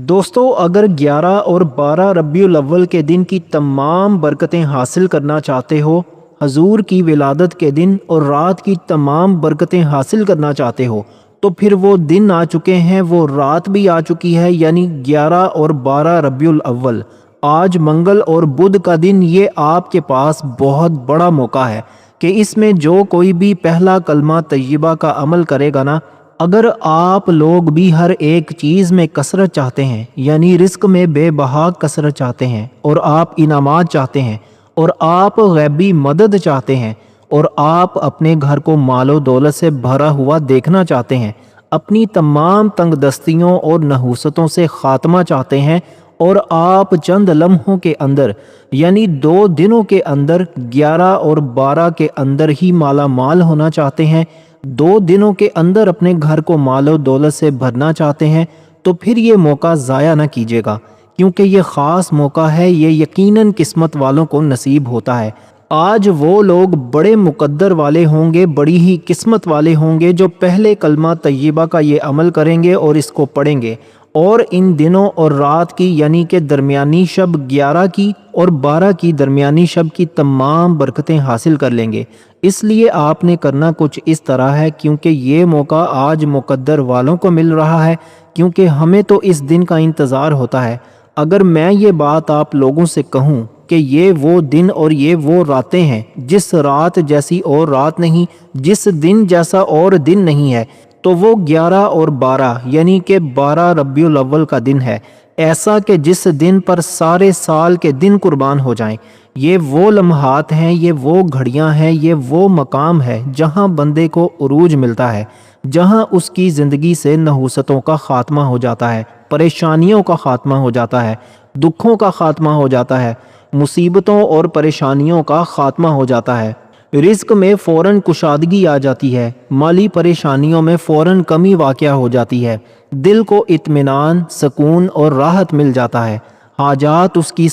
دوستو اگر 11 اور 12 ربیع الاول کے دن کی تمام برکتیں حاصل کرنا چاہتے ہو، حضور کی ولادت کے دن اور رات کی تمام برکتیں حاصل کرنا چاہتے ہو، تو پھر وہ دن آ چکے ہیں، وہ رات بھی آ چکی ہے، یعنی 11 اور 12 ربیع الاول۔ آج منگل اور بدھ کا دن، یہ آپ کے پاس بہت بڑا موقع ہے کہ اس میں جو کوئی بھی پہلا کلمہ طیبہ کا عمل کرے گا نا، اگر آپ لوگ بھی ہر ایک چیز میں کثرت چاہتے ہیں، یعنی رزق میں بے بہا کثرت چاہتے ہیں، اور آپ انعامات چاہتے ہیں، اور آپ غیبی مدد چاہتے ہیں، اور آپ اپنے گھر کو مال و دولت سے بھرا ہوا دیکھنا چاہتے ہیں، اپنی تمام تنگ دستیوں اور نحوستوں سے خاتمہ چاہتے ہیں، اور آپ چند لمحوں کے اندر یعنی 2 دنوں کے اندر 11 اور 12 کے اندر ہی مالا مال ہونا چاہتے ہیں، 2 دنوں کے اندر اپنے گھر کو مال و دولت سے بھرنا چاہتے ہیں، تو پھر یہ موقع ضائع نہ کیجیے گا، کیونکہ یہ خاص موقع ہے، یہ یقیناً قسمت والوں کو نصیب ہوتا ہے۔ آج وہ لوگ بڑے مقدر والے ہوں گے، بڑی ہی قسمت والے ہوں گے جو پہلے کلمہ طیبہ کا یہ عمل کریں گے اور اس کو پڑھیں گے، اور ان دنوں اور رات کی یعنی کہ درمیانی شب 11 کی اور 12 کی درمیانی شب کی تمام برکتیں حاصل کر لیں گے۔ اس لیے آپ نے کرنا کچھ اس طرح ہے، کیونکہ یہ موقع آج مقدر والوں کو مل رہا ہے، کیونکہ ہمیں تو اس دن کا انتظار ہوتا ہے۔ اگر میں یہ بات آپ لوگوں سے کہوں کہ یہ وہ دن اور یہ وہ راتیں ہیں، جس رات جیسی اور رات نہیں، جس دن جیسا اور دن نہیں ہے، تو وہ 11 اور 12 یعنی کہ 12 ربیع الاول کا دن ہے، ایسا کہ جس دن پر سارے سال کے دن قربان ہو جائیں۔ یہ وہ لمحات ہیں، یہ وہ گھڑیاں ہیں، یہ وہ مقام ہے جہاں بندے کو عروج ملتا ہے، جہاں اس کی زندگی سے نحوستوں کا خاتمہ ہو جاتا ہے، پریشانیوں کا خاتمہ ہو جاتا ہے، دکھوں کا خاتمہ ہو جاتا ہے، مصیبتوں اور پریشانیوں کا خاتمہ ہو جاتا ہے، رزق میں فوراً کشادگی آ جاتی ہے، مالی پریشانیوں میں فوراً کمی واقع ہو جاتی ہے، دل کو اطمینان، سکون اور راحت مل جاتا ہے، حاجات اس کی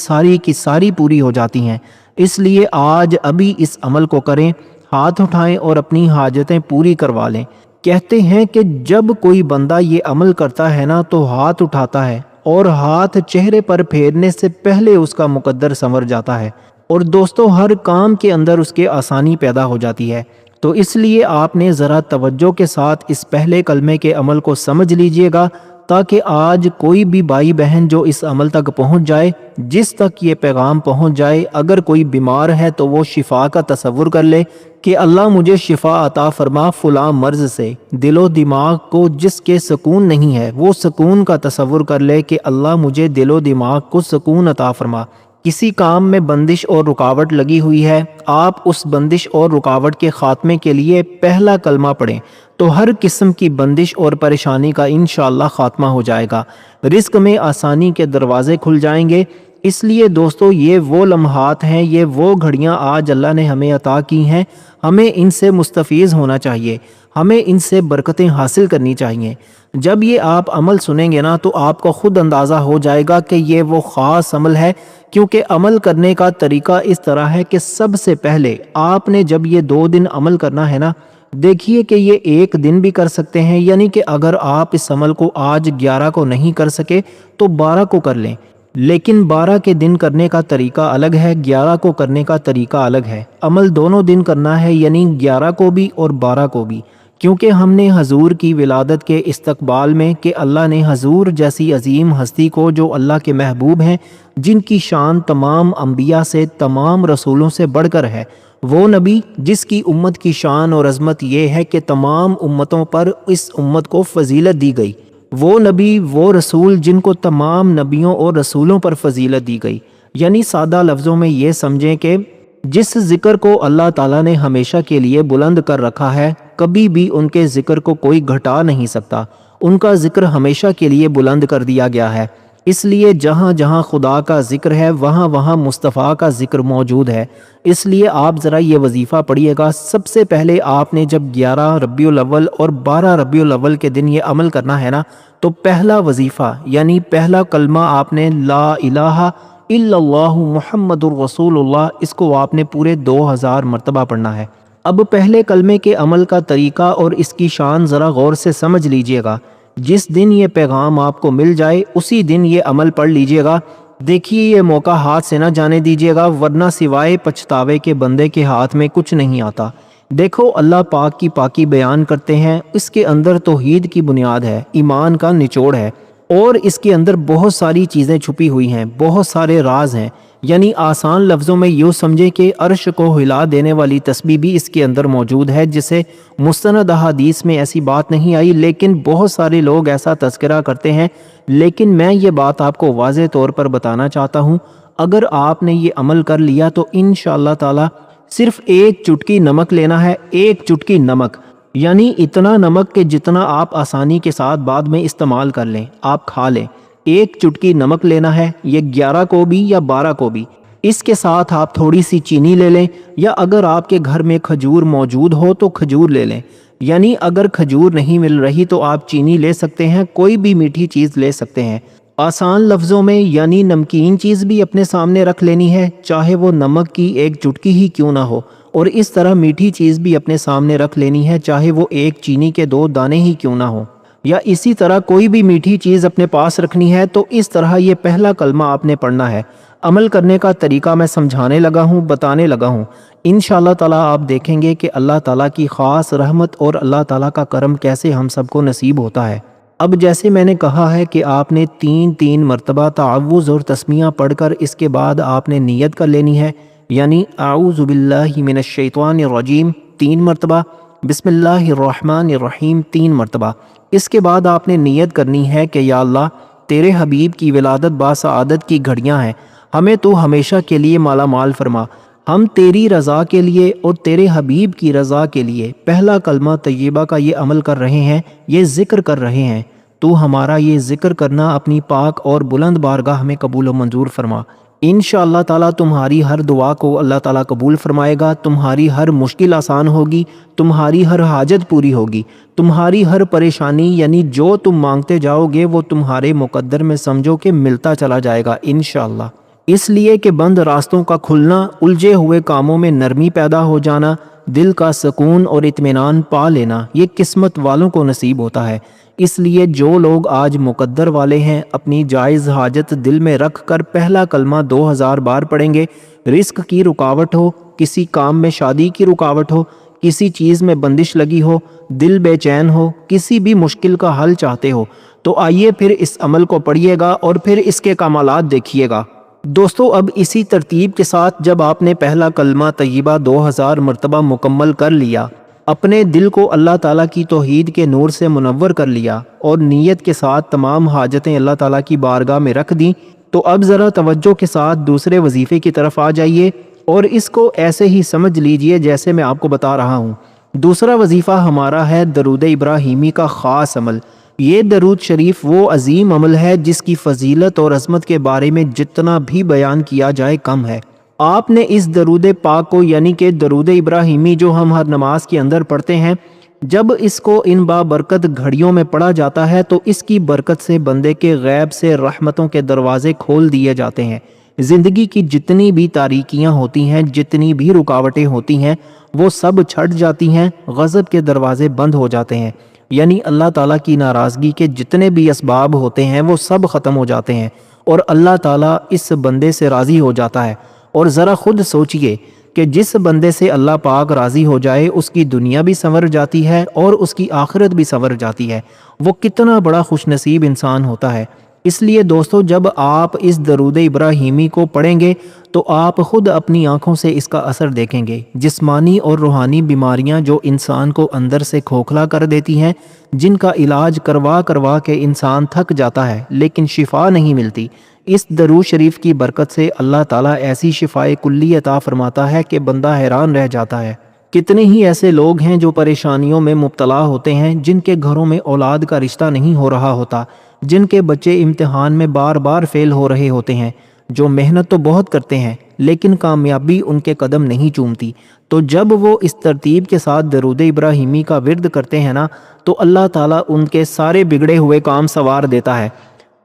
ساری پوری ہو جاتی ہیں۔ اس لیے آج ابھی اس عمل کو کریں، ہاتھ اٹھائیں اور اپنی حاجتیں پوری کروا لیں۔ کہتے ہیں کہ جب کوئی بندہ یہ عمل کرتا ہے نا تو ہاتھ اٹھاتا ہے اور ہاتھ چہرے پر پھیرنے سے پہلے اس کا مقدر سنور جاتا ہے، اور دوستو ہر کام کے اندر اس کے آسانی پیدا ہو جاتی ہے۔ تو اس لیے آپ نے ذرا توجہ کے ساتھ اس پہلے کلمے کے عمل کو سمجھ لیجئے گا، تاکہ آج کوئی بھی بھائی بہن جو اس عمل تک پہنچ جائے، جس تک یہ پیغام پہنچ جائے، اگر کوئی بیمار ہے تو وہ شفا کا تصور کر لے کہ اللہ مجھے شفا عطا فرما فلاں مرض سے، دل و دماغ کو جس کے سکون نہیں ہے وہ سکون کا تصور کر لے کہ اللہ مجھے دل و دماغ کو سکون عطا فرما۔ کسی کام میں بندش اور رکاوٹ لگی ہوئی ہے، آپ اس بندش اور رکاوٹ کے خاتمے کے لیے پہلا کلمہ پڑھیں، تو ہر قسم کی بندش اور پریشانی کا انشاءاللہ خاتمہ ہو جائے گا، رزق میں آسانی کے دروازے کھل جائیں گے۔ اس لیے دوستو یہ وہ لمحات ہیں، یہ وہ گھڑیاں آج اللہ نے ہمیں عطا کی ہیں، ہمیں ان سے مستفیض ہونا چاہیے، ہمیں ان سے برکتیں حاصل کرنی چاہیے۔ جب یہ آپ عمل سنیں گے نا تو آپ کو خود اندازہ ہو جائے گا کہ یہ وہ خاص عمل ہے، کیونکہ عمل کرنے کا طریقہ اس طرح ہے کہ سب سے پہلے آپ نے جب یہ 2 دن عمل کرنا ہے نا، دیکھیے کہ یہ 1 دن بھی کر سکتے ہیں، یعنی کہ اگر آپ اس عمل کو آج 11 کو نہیں کر سکے تو 12 کو کر لیں، لیکن 12 کے دن کرنے کا طریقہ الگ ہے، 11 کو کرنے کا طریقہ الگ ہے۔ عمل دونوں دن کرنا ہے، یعنی 11 کو بھی اور 12 کو بھی، کیونکہ ہم نے حضور کی ولادت کے استقبال میں کہ اللہ نے حضور جیسی عظیم ہستی کو جو اللہ کے محبوب ہیں، جن کی شان تمام انبیاء سے، تمام رسولوں سے بڑھ کر ہے، وہ نبی جس کی امت کی شان اور عظمت یہ ہے کہ تمام امتوں پر اس امت کو فضیلت دی گئی، وہ نبی، وہ رسول جن کو تمام نبیوں اور رسولوں پر فضیلت دی گئی، یعنی سادہ لفظوں میں یہ سمجھیں کہ جس ذکر کو اللہ تعالیٰ نے ہمیشہ کے لیے بلند کر رکھا ہے، کبھی بھی ان کے ذکر کو کوئی گھٹا نہیں سکتا، ان کا ذکر ہمیشہ کے لیے بلند کر دیا گیا ہے۔ اس لیے جہاں جہاں خدا کا ذکر ہے وہاں وہاں مصطفیٰ کا ذکر موجود ہے۔ اس لیے آپ ذرا یہ وظیفہ پڑھیے گا۔ سب سے پہلے آپ نے جب 11 ربیع الاول اور 12 ربیع الاول کے دن یہ عمل کرنا ہے نا، تو پہلا وظیفہ یعنی پہلا کلمہ آپ نے لا الہ الا اللہ محمد الرسول اللہ، اس کو آپ نے پورے 2000 مرتبہ پڑھنا ہے۔ اب پہلے کلمے کے عمل کا طریقہ اور اس کی شان ذرا غور سے سمجھ لیجئے گا۔ جس دن یہ پیغام آپ کو مل جائے اسی دن یہ عمل پڑھ لیجئے گا۔ دیکھیے یہ موقع ہاتھ سے نہ جانے دیجئے گا، ورنہ سوائے پچھتاوے کے بندے کے ہاتھ میں کچھ نہیں آتا۔ دیکھو اللہ پاک کی پاکی بیان کرتے ہیں، اس کے اندر توحید کی بنیاد ہے، ایمان کا نچوڑ ہے، اور اس کے اندر بہت ساری چیزیں چھپی ہوئی ہیں، بہت سارے راز ہیں۔ یعنی آسان لفظوں میں یوں سمجھے کہ عرش کو ہلا دینے والی تسبیح بھی اس کے اندر موجود ہے، جسے مستند احادیث میں ایسی بات نہیں آئی، لیکن بہت سارے لوگ ایسا تذکرہ کرتے ہیں۔ لیکن میں یہ بات آپ کو واضح طور پر بتانا چاہتا ہوں، اگر آپ نے یہ عمل کر لیا تو انشاءاللہ تعالی صرف ایک چٹکی نمک لینا ہے، ایک چٹکی نمک، یعنی اتنا نمک کہ جتنا آپ آسانی کے ساتھ بعد میں استعمال کر لیں، آپ کھا لیں۔ ایک چٹکی نمک لینا ہے، یہ 11 کو بھی یا 12 کو بھی۔ اس کے ساتھ آپ تھوڑی سی چینی لے لیں، یا اگر آپ کے گھر میں کھجور موجود ہو تو کھجور لے لیں، یعنی اگر کھجور نہیں مل رہی تو آپ چینی لے سکتے ہیں، کوئی بھی میٹھی چیز لے سکتے ہیں۔ آسان لفظوں میں یعنی نمکین چیز بھی اپنے سامنے رکھ لینی ہے، چاہے وہ نمک کی ایک چٹکی ہی کیوں نہ ہو، اور اس طرح میٹھی چیز بھی اپنے سامنے رکھ لینی ہے، چاہے وہ ایک چینی کے 2 دانے ہی کیوں نہ ہو، یا اسی طرح کوئی بھی میٹھی چیز اپنے پاس رکھنی ہے۔ تو اس طرح یہ پہلا کلمہ آپ نے پڑھنا ہے۔ عمل کرنے کا طریقہ میں سمجھانے لگا ہوں، بتانے لگا ہوں، انشاءاللہ تعالی آپ دیکھیں گے کہ اللہ تعالیٰ کی خاص رحمت اور اللہ تعالیٰ کا کرم کیسے ہم سب کو نصیب ہوتا ہے۔ اب جیسے میں نے کہا ہے کہ آپ نے 3 مرتبہ تعوذ اور تسمیہ پڑھ کر اس کے بعد آپ نے نیت کر لینی ہے، یعنی اعوذ باللہ من الشیطان الرجیم 3 مرتبہ، بسم اللہ الرحمن الرحیم 3 مرتبہ۔ اس کے بعد آپ نے نیت کرنی ہے کہ یا اللہ تیرے حبیب کی ولادت باسعادت کی گھڑیاں ہیں، ہمیں تو ہمیشہ کے لیے مالا مال فرما، ہم تیری رضا کے لیے اور تیرے حبیب کی رضا کے لیے پہلا کلمہ طیبہ کا یہ عمل کر رہے ہیں، یہ ذکر کر رہے ہیں، تو ہمارا یہ ذکر کرنا اپنی پاک اور بلند بارگاہ میں قبول و منظور فرما۔ انشاءاللہ تعالیٰ تمہاری ہر دعا کو اللہ تعالیٰ قبول فرمائے گا، تمہاری ہر مشکل آسان ہوگی، تمہاری ہر حاجت پوری ہوگی، تمہاری ہر پریشانی یعنی جو تم مانگتے جاؤ گے وہ تمہارے مقدر میں سمجھو کہ ملتا چلا جائے گا انشاءاللہ۔ اس لیے کہ بند راستوں کا کھلنا، الجھے ہوئے کاموں میں نرمی پیدا ہو جانا، دل کا سکون اور اطمینان پا لینا یہ قسمت والوں کو نصیب ہوتا ہے۔ اس لیے جو لوگ آج مقدر والے ہیں اپنی جائز حاجت دل میں رکھ کر پہلا کلمہ 2000 بار پڑھیں گے، رزق کی رکاوٹ ہو، کسی کام میں شادی کی رکاوٹ ہو، کسی چیز میں بندش لگی ہو، دل بے چین ہو، کسی بھی مشکل کا حل چاہتے ہو، تو آئیے پھر اس عمل کو پڑھیے گا اور پھر اس کے کمالات دیکھیے گا۔ دوستو اب اسی ترتیب کے ساتھ جب آپ نے پہلا کلمہ طیبہ 2000 مرتبہ مکمل کر لیا، اپنے دل کو اللہ تعالیٰ کی توحید کے نور سے منور کر لیا اور نیت کے ساتھ تمام حاجتیں اللہ تعالیٰ کی بارگاہ میں رکھ دیں، تو اب ذرا توجہ کے ساتھ دوسرے وظیفے کی طرف آ جائیے اور اس کو ایسے ہی سمجھ لیجئے جیسے میں آپ کو بتا رہا ہوں۔ دوسرا وظیفہ ہمارا ہے درود ابراہیمی کا خاص عمل۔ یہ درود شریف وہ عظیم عمل ہے جس کی فضیلت اور عظمت کے بارے میں جتنا بھی بیان کیا جائے کم ہے۔ آپ نے اس درود پاک کو یعنی کہ درود ابراہیمی جو ہم ہر نماز کے اندر پڑھتے ہیں، جب اس کو ان بابرکت گھڑیوں میں پڑھا جاتا ہے تو اس کی برکت سے بندے کے غیب سے رحمتوں کے دروازے کھول دیے جاتے ہیں۔ زندگی کی جتنی بھی تاریکیاں ہوتی ہیں، جتنی بھی رکاوٹیں ہوتی ہیں، وہ سب چھٹ جاتی ہیں، غضب کے دروازے بند ہو جاتے ہیں، یعنی اللہ تعالیٰ کی ناراضگی کے جتنے بھی اسباب ہوتے ہیں وہ سب ختم ہو جاتے ہیں اور اللہ تعالیٰ اس بندے سے راضی ہو جاتا ہے۔ اور ذرا خود سوچئے کہ جس بندے سے اللہ پاک راضی ہو جائے اس کی دنیا بھی سنور جاتی ہے اور اس کی آخرت بھی سنور جاتی ہے، وہ کتنا بڑا خوش نصیب انسان ہوتا ہے۔ اس لیے دوستو جب آپ اس درود ابراہیمی کو پڑھیں گے تو آپ خود اپنی آنکھوں سے اس کا اثر دیکھیں گے۔ جسمانی اور روحانی بیماریاں جو انسان کو اندر سے کھوکھلا کر دیتی ہیں، جن کا علاج کروا کے انسان تھک جاتا ہے لیکن شفا نہیں ملتی، اس درود شریف کی برکت سے اللہ تعالیٰ ایسی شفائے کلی عطا فرماتا ہے کہ بندہ حیران رہ جاتا ہے۔ کتنے ہی ایسے لوگ ہیں جو پریشانیوں میں مبتلا ہوتے ہیں، جن کے گھروں میں اولاد کا رشتہ نہیں ہو رہا ہوتا، جن کے بچے امتحان میں بار بار فیل ہو رہے ہوتے ہیں، جو محنت تو بہت کرتے ہیں لیکن کامیابی ان کے قدم نہیں چومتی۔ تو جب وہ اس ترتیب کے ساتھ درود ابراہیمی کا ورد کرتے ہیں نا، تو اللہ تعالیٰ ان کے سارے بگڑے ہوئے کام سنوار دیتا ہے۔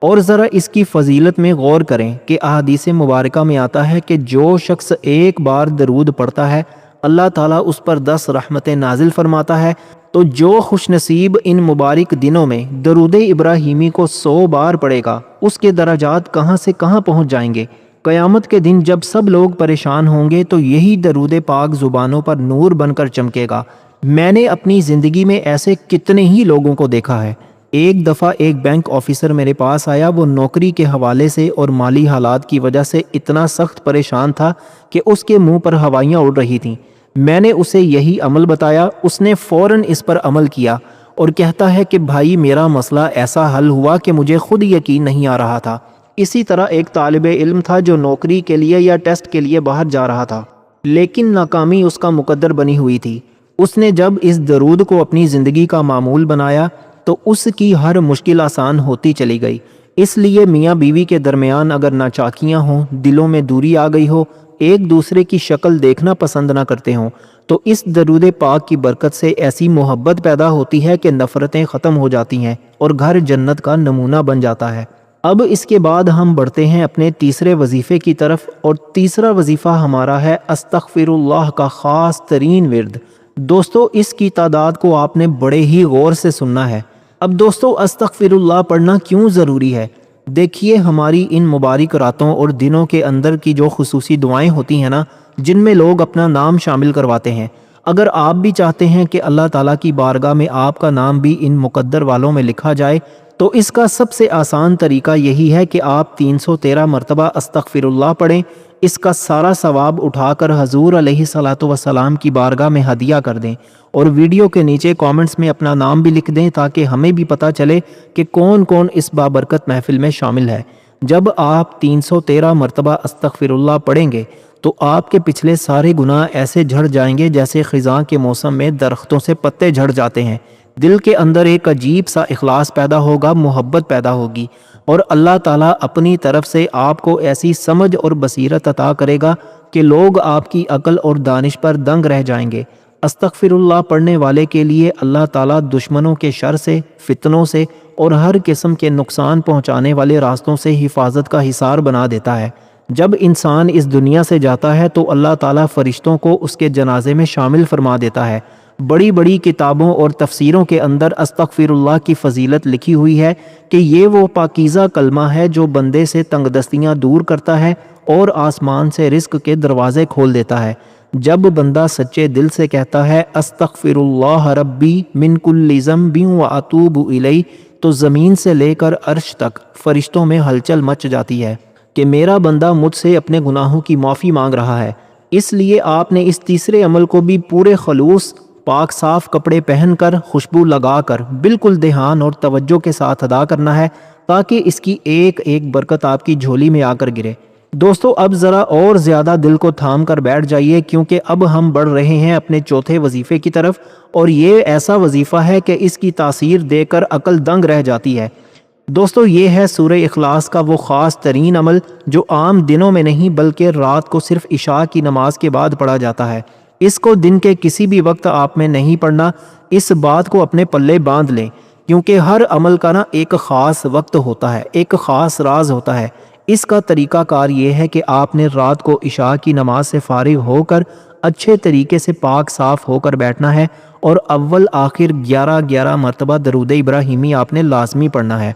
اور ذرا اس کی فضیلت میں غور کریں کہ احادیث مبارکہ میں آتا ہے کہ جو شخص ایک بار درود پڑھتا ہے اللہ تعالیٰ اس پر 10 رحمتیں نازل فرماتا ہے، تو جو خوش نصیب ان مبارک دنوں میں درود ابراہیمی کو 100 بار پڑھے گا اس کے درجات کہاں سے کہاں پہنچ جائیں گے۔ قیامت کے دن جب سب لوگ پریشان ہوں گے تو یہی درود پاک زبانوں پر نور بن کر چمکے گا۔ میں نے اپنی زندگی میں ایسے کتنے ہی لوگوں کو دیکھا ہے۔ ایک دفعہ ایک بینک آفیسر میرے پاس آیا، وہ نوکری کے حوالے سے اور مالی حالات کی وجہ سے اتنا سخت پریشان تھا کہ اس کے منہ پر ہوائیاں اڑ رہی تھیں۔ میں نے اسے یہی عمل بتایا، اس نے فوراً اس پر عمل کیا اور کہتا ہے کہ بھائی میرا مسئلہ ایسا حل ہوا کہ مجھے خود یقین نہیں آ رہا تھا۔ اسی طرح ایک طالب علم تھا جو نوکری کے لیے یا ٹیسٹ کے لیے باہر جا رہا تھا، لیکن ناکامی اس کا مقدر بنی ہوئی تھی۔ اس نے جب اس درود کو اپنی زندگی کا معمول بنایا تو اس کی ہر مشکل آسان ہوتی چلی گئی۔ اس لیے میاں بیوی کے درمیان اگر ناچاکیاں ہوں، دلوں میں دوری آ گئی ہو، ایک دوسرے کی شکل دیکھنا پسند نہ کرتے ہوں، تو اس درود پاک کی برکت سے ایسی محبت پیدا ہوتی ہے کہ نفرتیں ختم ہو جاتی ہیں اور گھر جنت کا نمونہ بن جاتا ہے۔ اب اس کے بعد ہم بڑھتے ہیں اپنے تیسرے وظیفے کی طرف، اور تیسرا وظیفہ ہمارا ہے استغفر اللہ کا خاص ترین ورد۔ دوستو اس کی تعداد کو آپ نے بڑے ہی غور سے سننا ہے۔ اب دوستو استغفر اللہ پڑھنا کیوں ضروری ہے؟ دیکھیے ہماری ان مبارک راتوں اور دنوں کے اندر کی جو خصوصی دعائیں ہوتی ہیں نا، جن میں لوگ اپنا نام شامل کرواتے ہیں، اگر آپ بھی چاہتے ہیں کہ اللہ تعالیٰ کی بارگاہ میں آپ کا نام بھی ان مقدر والوں میں لکھا جائے، تو اس کا سب سے آسان طریقہ یہی ہے کہ آپ 313 مرتبہ استغفر اللہ پڑھیں۔ اس کا سارا ثواب اٹھا کر حضور علیہ الصلاۃ والسلام کی بارگاہ میں ہدیہ کر دیں، اور ویڈیو کے نیچے کامنٹس میں اپنا نام بھی لکھ دیں تاکہ ہمیں بھی پتہ چلے کہ کون کون اس بابرکت محفل میں شامل ہے۔ جب آپ 313 مرتبہ استغفر اللہ پڑھیں گے تو آپ کے پچھلے سارے گناہ ایسے جھڑ جائیں گے جیسے خزاں کے موسم میں درختوں سے پتے جھڑ جاتے ہیں۔ دل کے اندر ایک عجیب سا اخلاص پیدا ہوگا، محبت پیدا ہوگی، اور اللہ تعالیٰ اپنی طرف سے آپ کو ایسی سمجھ اور بصیرت عطا کرے گا کہ لوگ آپ کی عقل اور دانش پر دنگ رہ جائیں گے۔ استغفر اللہ پڑھنے والے کے لیے اللہ تعالیٰ دشمنوں کے شر سے، فتنوں سے اور ہر قسم کے نقصان پہنچانے والے راستوں سے حفاظت کا حصار بنا دیتا ہے۔ جب انسان اس دنیا سے جاتا ہے تو اللہ تعالیٰ فرشتوں کو اس کے جنازے میں شامل فرما دیتا ہے۔ بڑی بڑی کتابوں اور تفسیروں کے اندر استغفر اللہ کی فضیلت لکھی ہوئی ہے کہ یہ وہ پاکیزہ کلمہ ہے جو بندے سے تنگ دستیاں دور کرتا ہے اور آسمان سے رزق کے دروازے کھول دیتا ہے۔ جب بندہ سچے دل سے کہتا ہے استغفر اللہ ربی من کل ذنب واتوب الیہ، تو زمین سے لے کر عرش تک فرشتوں میں ہلچل مچ جاتی ہے کہ میرا بندہ مجھ سے اپنے گناہوں کی معافی مانگ رہا ہے۔ اس لیے آپ نے اس تیسرے عمل کو بھی پورے خلوص، پاک صاف کپڑے پہن کر، خوشبو لگا کر، بالکل دھیان اور توجہ کے ساتھ ادا کرنا ہے تاکہ اس کی ایک ایک برکت آپ کی جھولی میں آ کر گرے۔ دوستو اب ذرا اور زیادہ دل کو تھام کر بیٹھ جائیے، کیونکہ اب ہم بڑھ رہے ہیں اپنے چوتھے وظیفے کی طرف، اور یہ ایسا وظیفہ ہے کہ اس کی تاثیر دے کر عقل دنگ رہ جاتی ہے۔ دوستو یہ ہے سورہ اخلاص کا وہ خاص ترین عمل جو عام دنوں میں نہیں بلکہ رات کو صرف عشاء کی نماز کے بعد پڑھا جاتا ہے۔ اس کو دن کے کسی بھی وقت آپ میں نہیں پڑھنا، اس بات کو اپنے پلے باندھ لیں، کیونکہ ہر عمل کا ایک خاص وقت ہوتا ہے، ایک خاص راز ہوتا ہے۔ اس کا طریقہ کار یہ ہے کہ آپ نے رات کو عشاء کی نماز سے فارغ ہو کر اچھے طریقے سے پاک صاف ہو کر بیٹھنا ہے، اور اول آخر 11 مرتبہ درود ابراہیمی آپ نے لازمی پڑھنا ہے،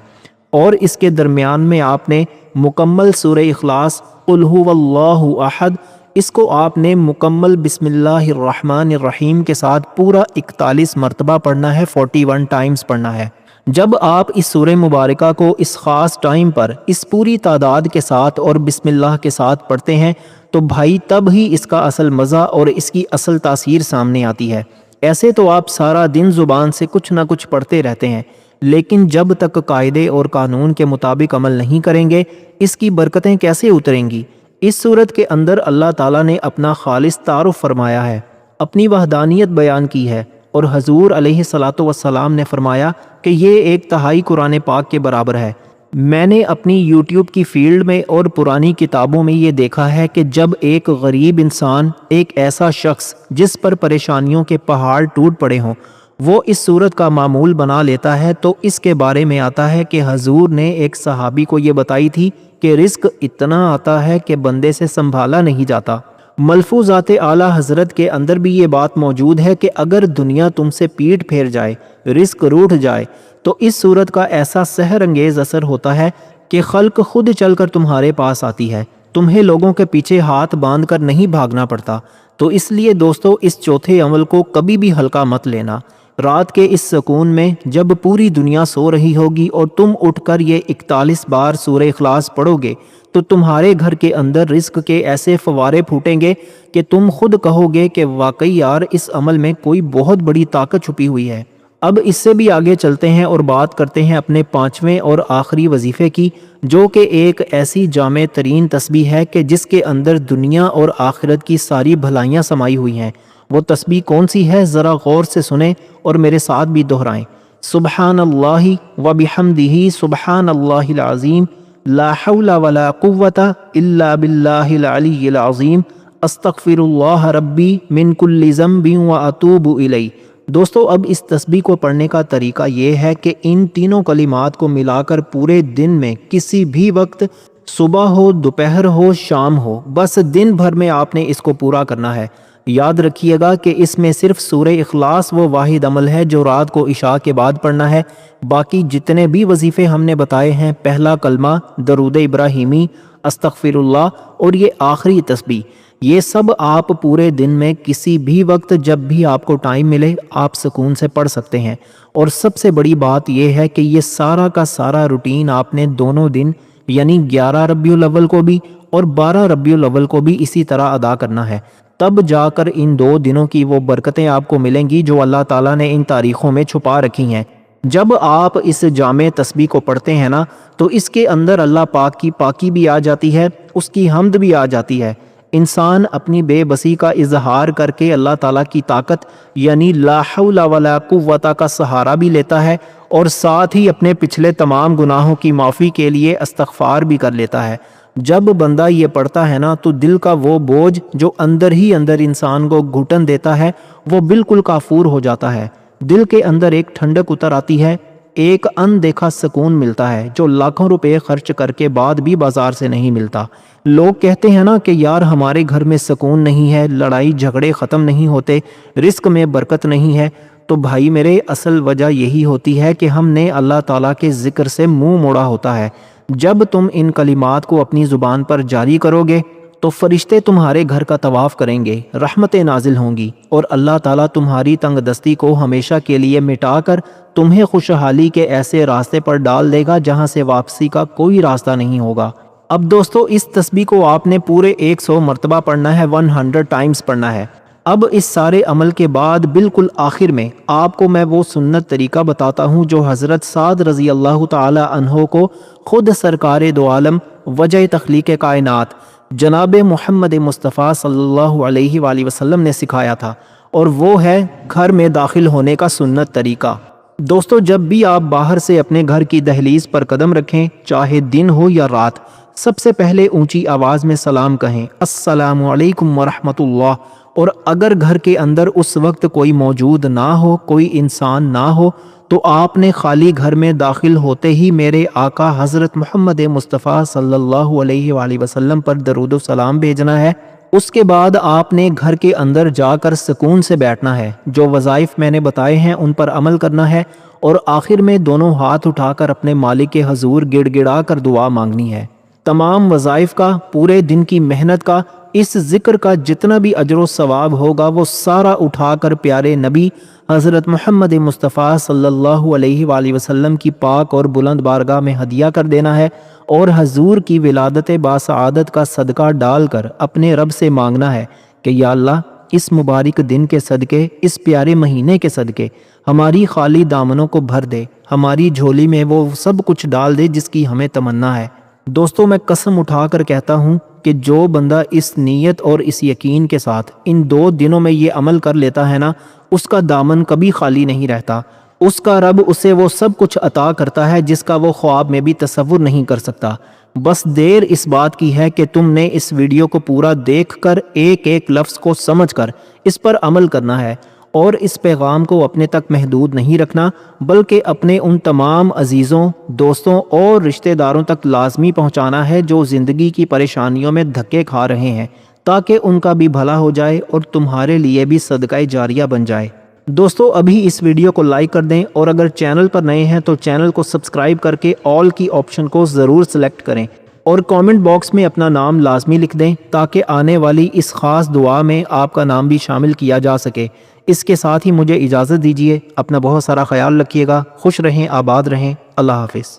اور اس کے درمیان میں آپ نے مکمل سورہ اخلاص، قل هو اللہ احد، اس کو آپ نے مکمل بسم اللہ الرحمن الرحیم کے ساتھ پورا 41 مرتبہ پڑھنا ہے، 41 ٹائمز پڑھنا ہے۔ جب آپ اس سورہ مبارکہ کو اس خاص ٹائم پر اس پوری تعداد کے ساتھ اور بسم اللہ کے ساتھ پڑھتے ہیں تو بھائی تب ہی اس کا اصل مزہ اور اس کی اصل تاثیر سامنے آتی ہے۔ ایسے تو آپ سارا دن زبان سے کچھ نہ کچھ پڑھتے رہتے ہیں، لیکن جب تک قاعدے اور قانون کے مطابق عمل نہیں کریں گے اس کی برکتیں کیسے اتریں گی؟ اس صورت کے اندر اللہ تعالیٰ نے اپنا خالص تعارف فرمایا ہے، اپنی وحدانیت بیان کی ہے، اور حضور علیہ الصلاۃ والسلام نے فرمایا کہ یہ ایک تہائی قرآن پاک کے برابر ہے۔ میں نے اپنی یوٹیوب کی فیلڈ میں اور پرانی کتابوں میں یہ دیکھا ہے کہ جب ایک غریب انسان، ایک ایسا شخص جس پر پریشانیوں کے پہاڑ ٹوٹ پڑے ہوں، وہ اس صورت کا معمول بنا لیتا ہے تو اس کے بارے میں آتا ہے کہ حضور نے ایک صحابی کو یہ بتائی تھی کہ رزق اتنا آتا ہے کہ بندے سے سنبھالا نہیں جاتا۔ ملفوظات اعلیٰ حضرت کے اندر بھی یہ بات موجود ہے کہ اگر دنیا تم سے پیٹ پھیر جائے، رزق روٹھ جائے، تو اس صورت کا ایسا سحر انگیز اثر ہوتا ہے کہ خلق خود چل کر تمہارے پاس آتی ہے، تمہیں لوگوں کے پیچھے ہاتھ باندھ کر نہیں بھاگنا پڑتا۔ تو اس لیے دوستو، اس چوتھے عمل کو کبھی بھی ہلکا مت لینا۔ رات کے اس سکون میں جب پوری دنیا سو رہی ہوگی اور تم اٹھ کر یہ 41 بار سورہ اخلاص پڑھو گے تو تمہارے گھر کے اندر رزق کے ایسے فوارے پھوٹیں گے کہ تم خود کہو گے کہ واقعی یار اس عمل میں کوئی بہت بڑی طاقت چھپی ہوئی ہے۔ اب اس سے بھی آگے چلتے ہیں اور بات کرتے ہیں اپنے 5ویں اور آخری وظیفے کی، جو کہ ایک ایسی جامع ترین تسبیح ہے کہ جس کے اندر دنیا اور آخرت کی ساری بھلائیاں سمائی ہوئی ہیں۔ وہ تسبیح کون سی ہے، ذرا غور سے سنیں اور میرے ساتھ بھی دہرائیں۔ سبحان اللہ و بحمدہ سبحان اللہ العظیم، لا حول ولا قوت الا باللہ العلی العظیم، استغفر اللہ ربی من کل ذنب و اتوب الیہ۔ دوستو، اب اس تسبیح کو پڑھنے کا طریقہ یہ ہے کہ ان تینوں کلمات کو ملا کر پورے دن میں کسی بھی وقت، صبح ہو، دوپہر ہو، شام ہو، بس دن بھر میں آپ نے اس کو پورا کرنا ہے۔ یاد رکھیے گا کہ اس میں صرف سورہ اخلاص وہ واحد عمل ہے جو رات کو عشاء کے بعد پڑھنا ہے۔ باقی جتنے بھی وظیفے ہم نے بتائے ہیں، پہلا کلمہ، درود ابراہیمی، استغفر اللہ اور یہ آخری تسبیح، یہ سب آپ پورے دن میں کسی بھی وقت جب بھی آپ کو ٹائم ملے آپ سکون سے پڑھ سکتے ہیں۔ اور سب سے بڑی بات یہ ہے کہ یہ سارا کا سارا روٹین آپ نے دونوں دن یعنی 11 ربیع الاول کو بھی اور 12 ربیع الاول کو بھی اسی طرح ادا کرنا ہے، تب جا کر ان 2 دنوں کی وہ برکتیں آپ کو ملیں گی جو اللہ تعالیٰ نے ان تاریخوں میں چھپا رکھی ہیں۔ جب آپ اس جامع تسبیح کو پڑھتے ہیں نا، تو اس کے اندر اللہ پاک کی پاکی بھی آ جاتی ہے، اس کی حمد بھی آ جاتی ہے۔ انسان اپنی بے بسی کا اظہار کر کے اللہ تعالیٰ کی طاقت یعنی لا حول ولا قوت کا سہارا بھی لیتا ہے، اور ساتھ ہی اپنے پچھلے تمام گناہوں کی معافی کے لیے استغفار بھی کر لیتا ہے۔ جب بندہ یہ پڑھتا ہے نا، تو دل کا وہ بوجھ جو اندر ہی اندر انسان کو گھٹن دیتا ہے وہ بالکل کافور ہو جاتا ہے۔ دل کے اندر ایک ٹھنڈک اتر آتی ہے، ایک اندیکھا سکون ملتا ہے جو لاکھوں روپے خرچ کر کے بعد بھی بازار سے نہیں ملتا۔ لوگ کہتے ہیں نا کہ یار ہمارے گھر میں سکون نہیں ہے، لڑائی جھگڑے ختم نہیں ہوتے، رزق میں برکت نہیں ہے، تو بھائی میرے اصل وجہ یہی ہوتی ہے کہ ہم نے اللہ تعالیٰ کے ذکر سے منہ موڑا ہوتا ہے۔ جب تم ان کلمات کو اپنی زبان پر جاری کرو گے تو فرشتے تمہارے گھر کا طواف کریں گے، رحمتیں نازل ہوں گی، اور اللہ تعالیٰ تمہاری تنگ دستی کو ہمیشہ کے لیے مٹا کر تمہیں خوشحالی کے ایسے راستے پر ڈال دے گا جہاں سے واپسی کا کوئی راستہ نہیں ہوگا۔ اب دوستو، اس تسبیح کو آپ نے پورے 100 مرتبہ پڑھنا ہے، 100 ٹائمز پڑھنا ہے۔ اب اس سارے عمل کے بعد بالکل آخر میں آپ کو میں وہ سنت طریقہ بتاتا ہوں جو حضرت سعد رضی اللہ تعالی عنہ کو خود سرکار دو عالم وجہ تخلیق کائنات جناب محمد مصطفیٰ صلی اللہ علیہ وآلہ وسلم نے سکھایا تھا، اور وہ ہے گھر میں داخل ہونے کا سنت طریقہ۔ دوستو، جب بھی آپ باہر سے اپنے گھر کی دہلیز پر قدم رکھیں، چاہے دن ہو یا رات، سب سے پہلے اونچی آواز میں سلام کہیں، السلام علیکم ورحمۃ اللہ۔ اور اگر گھر کے اندر اس وقت کوئی موجود نہ ہو، کوئی انسان نہ ہو، تو آپ نے خالی گھر میں داخل ہوتے ہی میرے آقا حضرت محمد مصطفیٰ صلی اللہ علیہ وآلہ وسلم پر درود و سلام بھیجنا ہے۔ اس کے بعد آپ نے گھر کے اندر جا کر سکون سے بیٹھنا ہے، جو وظائف میں نے بتائے ہیں ان پر عمل کرنا ہے، اور آخر میں دونوں ہاتھ اٹھا کر اپنے مالک کے حضور گڑ گڑا کر دعا مانگنی ہے۔ تمام وظائف کا، پورے دن کی محنت کا، اس ذکر کا جتنا بھی اجر و ثواب ہوگا وہ سارا اٹھا کر پیارے نبی حضرت محمد مصطفیٰ صلی اللہ علیہ وآلہ وسلم کی پاک اور بلند بارگاہ میں ہدیہ کر دینا ہے، اور حضور کی ولادت باسعادت کا صدقہ ڈال کر اپنے رب سے مانگنا ہے کہ یا اللہ، اس مبارک دن کے صدقے، اس پیارے مہینے کے صدقے ہماری خالی دامنوں کو بھر دے، ہماری جھولی میں وہ سب کچھ ڈال دے جس کی ہمیں تمنا ہے۔ دوستو، میں قسم اٹھا کر کہتا ہوں کہ جو بندہ اس نیت اور اس یقین کے ساتھ ان 2 دنوں میں یہ عمل کر لیتا ہے نا، اس کا دامن کبھی خالی نہیں رہتا، اس کا رب اسے وہ سب کچھ عطا کرتا ہے جس کا وہ خواب میں بھی تصور نہیں کر سکتا۔ بس دیر اس بات کی ہے کہ تم نے اس ویڈیو کو پورا دیکھ کر ایک ایک لفظ کو سمجھ کر اس پر عمل کرنا ہے، اور اس پیغام کو اپنے تک محدود نہیں رکھنا بلکہ اپنے ان تمام عزیزوں، دوستوں اور رشتہ داروں تک لازمی پہنچانا ہے جو زندگی کی پریشانیوں میں دھکے کھا رہے ہیں، تاکہ ان کا بھی بھلا ہو جائے اور تمہارے لیے بھی صدقہ جاریہ بن جائے۔ دوستو ابھی اس ویڈیو کو لائک کر دیں اور اگر چینل پر نئے ہیں تو چینل کو سبسکرائب کر کے آل کی آپشن کو ضرور سلیکٹ کریں اور کامنٹ باکس میں اپنا نام لازمی لکھ دیں تاکہ آنے والی اس خاص دعا میں آپ کا نام بھی شامل کیا جا سکے۔ اس کے ساتھ ہی مجھے اجازت دیجیے، اپنا بہت سارا خیال رکھیے گا، خوش رہیں، آباد رہیں، اللہ حافظ۔